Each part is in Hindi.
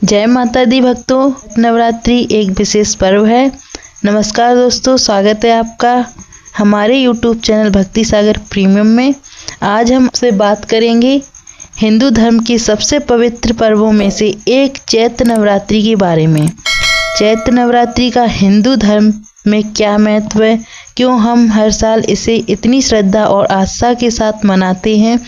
जय माता दी भक्तों, नवरात्रि एक विशेष पर्व है। नमस्कार दोस्तों, स्वागत है आपका हमारे YouTube चैनल भक्ति सागर प्रीमियम में। आज हम आपसे बात करेंगे हिंदू धर्म की सबसे पवित्र पर्वों में से एक चैत्र नवरात्रि के बारे में। चैत्र नवरात्रि का हिंदू धर्म में क्या महत्व है, क्यों हम हर साल इसे इतनी श्रद्धा और आस्था के साथ मनाते हैं,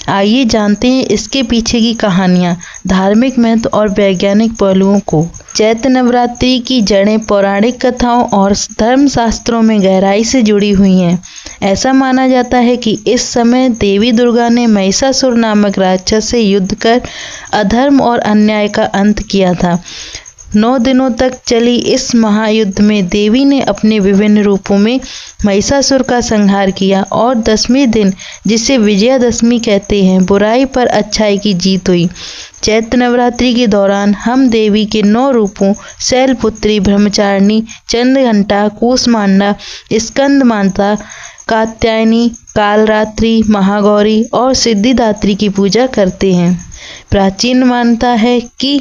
आइए जानते हैं इसके पीछे की कहानियाँ, धार्मिक महत्व और वैज्ञानिक पहलुओं को। चैत्र नवरात्रि की जड़ें पौराणिक कथाओं और धर्मशास्त्रों में गहराई से जुड़ी हुई हैं। ऐसा माना जाता है कि इस समय देवी दुर्गा ने महिषासुर नामक राक्षस से युद्ध कर अधर्म और अन्याय का अंत किया था। 9 दिनों तक चली इस महायुद्ध में देवी ने अपने विभिन्न रूपों में महिषासुर का संहार किया और 10वें दिन, जिसे विजयादशमी कहते हैं, बुराई पर अच्छाई की जीत हुई। चैत्र नवरात्रि के दौरान हम देवी के 9 रूपों शैलपुत्री, ब्रह्मचारिणी, चंद्रघंटा, कूष्मांडा, स्कंदमाता, कात्यायनी, कालरात्रि, महागौरी और सिद्धिदात्री की पूजा करते हैं। प्राचीन मान्यता है कि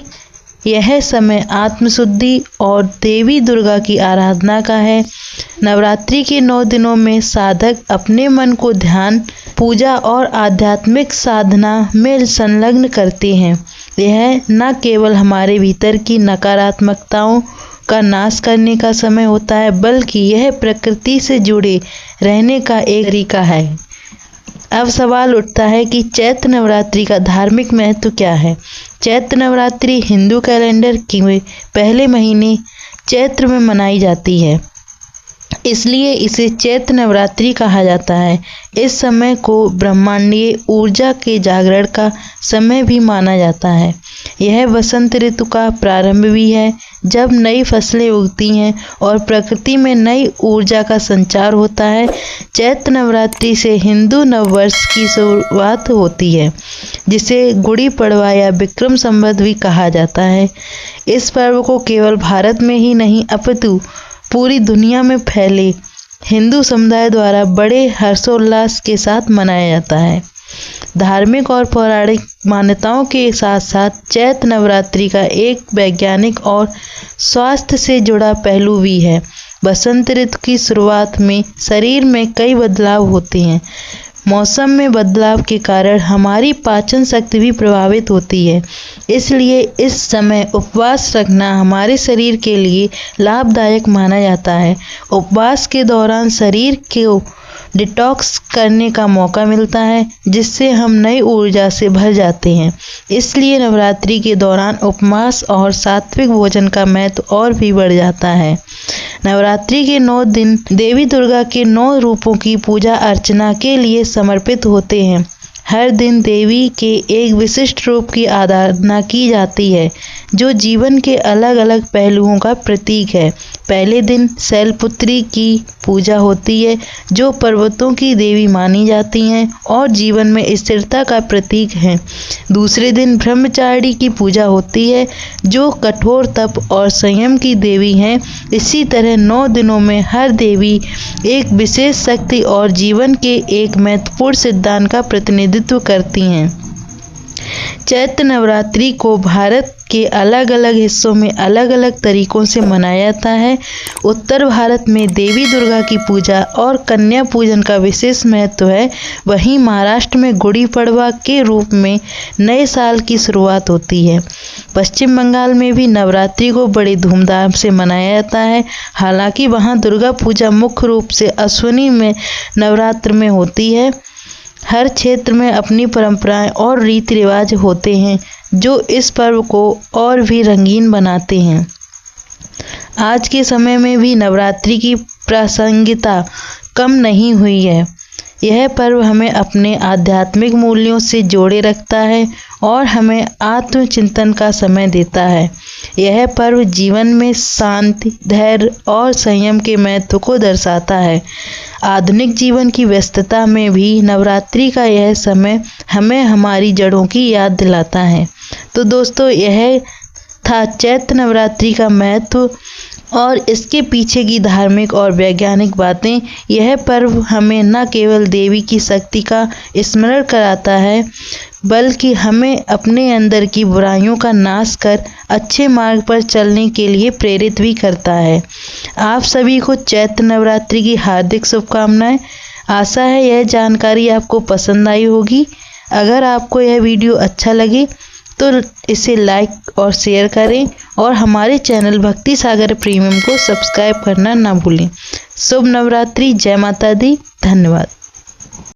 यह समय आत्मशुद्धि और देवी दुर्गा की आराधना का है। नवरात्रि के 9 दिनों में साधक अपने मन को ध्यान, पूजा और आध्यात्मिक साधना में संलग्न करते हैं। यह न केवल हमारे भीतर की नकारात्मकताओं का नाश करने का समय होता है, बल्कि यह प्रकृति से जुड़े रहने का एक तरीका है। अब सवाल उठता है कि चैत्र नवरात्रि का धार्मिक महत्व क्या है। चैत्र नवरात्रि हिंदू कैलेंडर के पहले महीने चैत्र में मनाई जाती है, इसलिए इसे चैत्र नवरात्रि कहा जाता है। इस समय को ब्रह्मांडीय ऊर्जा के जागरण का समय भी माना जाता है। यह वसंत ऋतु का प्रारंभ भी है, जब नई फसलें उगती हैं और प्रकृति में नई ऊर्जा का संचार होता है। चैत्र नवरात्रि से हिंदू नववर्ष की शुरुआत होती है, जिसे गुड़ी पड़वा या विक्रम संवत भी कहा जाता है। इस पर्व को केवल भारत में ही नहीं, अपितु पूरी दुनिया में फैले हिंदू समुदाय द्वारा बड़े हर्षोल्लास के साथ मनाया जाता है। धार्मिक और पौराणिक मान्यताओं के साथ साथ चैत्र नवरात्रि का एक वैज्ञानिक और स्वास्थ्य से जुड़ा पहलू भी है। बसंत ऋतु की शुरुआत में शरीर में कई बदलाव होते हैं। मौसम में बदलाव के कारण हमारी पाचन शक्ति भी प्रभावित होती है, इसलिए इस समय उपवास रखना हमारे शरीर के लिए लाभदायक माना जाता है। उपवास के दौरान शरीर को डिटॉक्स करने का मौका मिलता है, जिससे हम नई ऊर्जा से भर जाते हैं। इसलिए नवरात्रि के दौरान उपवास और सात्विक भोजन का महत्व और भी बढ़ जाता है। नवरात्रि के 9 दिन देवी दुर्गा के 9 रूपों की पूजा अर्चना के लिए समर्पित होते हैं। हर दिन देवी के एक विशिष्ट रूप की आराधना की जाती है, जो जीवन के अलग अलग पहलुओं का प्रतीक है। पहले दिन शैलपुत्री की पूजा होती है, जो पर्वतों की देवी मानी जाती हैं और जीवन में स्थिरता का प्रतीक है। दूसरे दिन ब्रह्मचारिणी की पूजा होती है, जो कठोर तप और संयम की देवी हैं। इसी तरह 9 दिनों में हर देवी एक विशेष शक्ति और जीवन के एक महत्वपूर्ण सिद्धांत का प्रतिनिधित्व करती हैं। चैत्र नवरात्रि को भारत के अलग अलग हिस्सों में अलग अलग तरीकों से मनाया जाता है। उत्तर भारत में देवी दुर्गा की पूजा और कन्या पूजन का विशेष महत्व है। वहीं महाराष्ट्र में गुड़ी पड़वा के रूप में नए साल की शुरुआत होती है। पश्चिम बंगाल में भी नवरात्रि को बड़ी धूमधाम से मनाया जाता है। हालांकि वहां दुर्गा पूजा मुख्य रूप से अश्विनी में नवरात्र में होती है। हर क्षेत्र में अपनी परंपराएं और रीति रिवाज होते हैं, जो इस पर्व को और भी रंगीन बनाते हैं। आज के समय में भी नवरात्रि की प्रासंगिकता कम नहीं हुई है। यह पर्व हमें अपने आध्यात्मिक मूल्यों से जोड़े रखता है और हमें आत्मचिंतन का समय देता है। यह पर्व जीवन में शांति, धैर्य और संयम के महत्व को दर्शाता है। आधुनिक जीवन की व्यस्तता में भी नवरात्रि का यह समय हमें हमारी जड़ों की याद दिलाता है। तो दोस्तों, यह था चैत्र नवरात्रि का महत्व और इसके पीछे की धार्मिक और वैज्ञानिक बातें। यह पर्व हमें न केवल देवी की शक्ति का स्मरण कराता है, बल्कि हमें अपने अंदर की बुराइयों का नाश कर अच्छे मार्ग पर चलने के लिए प्रेरित भी करता है। आप सभी को चैत्र नवरात्रि की हार्दिक शुभकामनाएं। आशा है यह जानकारी आपको पसंद आई होगी। अगर आपको यह वीडियो अच्छा लगे तो इसे लाइक और शेयर करें और हमारे चैनल भक्ति सागर प्रीमियम को सब्सक्राइब करना ना भूलें। शुभ नवरात्रि। जय माता दी। धन्यवाद।